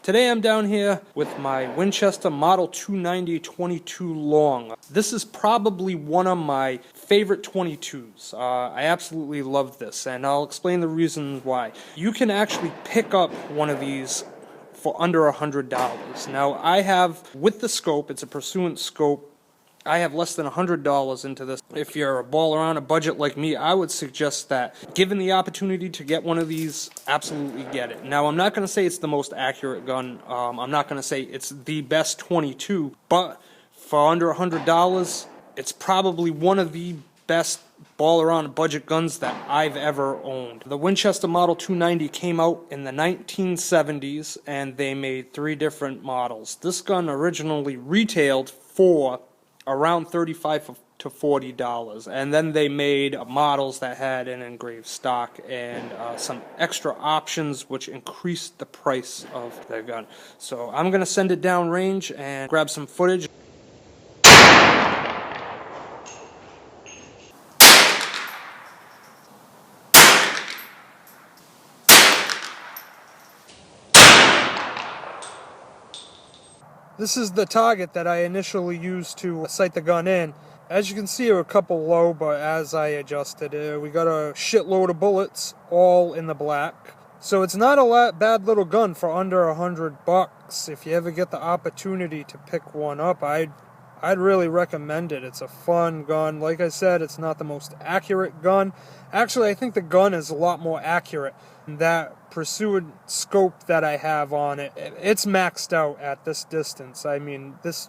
Today I'm down here with my Winchester Model 290 22 long. This is probably one of my favorite 22s. I absolutely love this, and I'll explain the reasons why. You can actually pick up one of these for under $100. Now I have, with the scope, it's a Pursuant scope, I have less than $100 into this. If you're a baller on a budget like me, I would suggest that, given the opportunity to get one of these, absolutely get it. Now, I'm not going to say it's the most accurate gun. I'm not going to say it's the best 22, but for under $100, it's probably one of the best baller on a budget guns that I've ever owned. The Winchester Model 290 came out in the 1970s, and they made 3 different models. This gun originally retailed for around $35 to $40, and then they made models that had an engraved stock and some extra options which increased the price of the gun. So I'm gonna send it down range and grab some footage. This is the target that I initially used to sight the gun in. As you can see, we're a couple low, but as I adjusted it, we got a shitload of bullets, all in the black. So it's not a bad little gun for under $100. If you ever get the opportunity to pick one up, I'd really recommend it. It's a fun gun. Like I said, it's not the most accurate gun. Actually, I think the gun is a lot more accurate. That Pursuant scope that I have on it, it's maxed out at this distance. I mean, this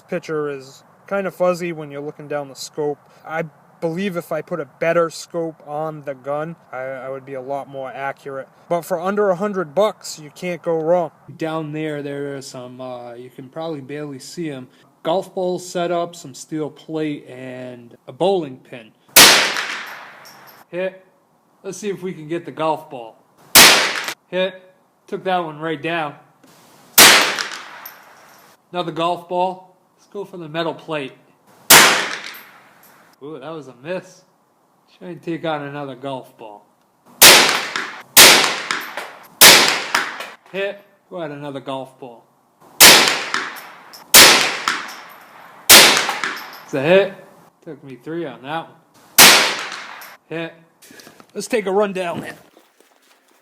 picture is kind of fuzzy when you're looking down the scope. I believe if I put a better scope on the gun, I would be a lot more accurate. But for under $100, you can't go wrong. Down there are some, you can probably barely see them, golf balls set up, some steel plate, and a bowling pin. Hit. Let's see if we can get the golf ball. Hit. Took that one right down. Another golf ball. Let's go for the metal plate. Ooh, that was a miss. Try and take on another golf ball. Hit. Go at another golf ball. It's a hit. Took me 3 on that one. Hit. Let's take a run down there.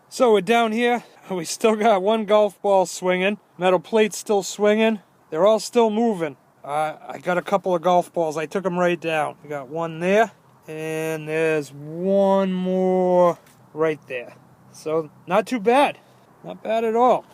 So we're down here. We still got 1 golf ball swinging. Metal plate's still swinging. They're all still moving. I got a couple of golf balls. I took them right down. We got 1 there, and there's 1 more right there. So not too bad. Not bad at all.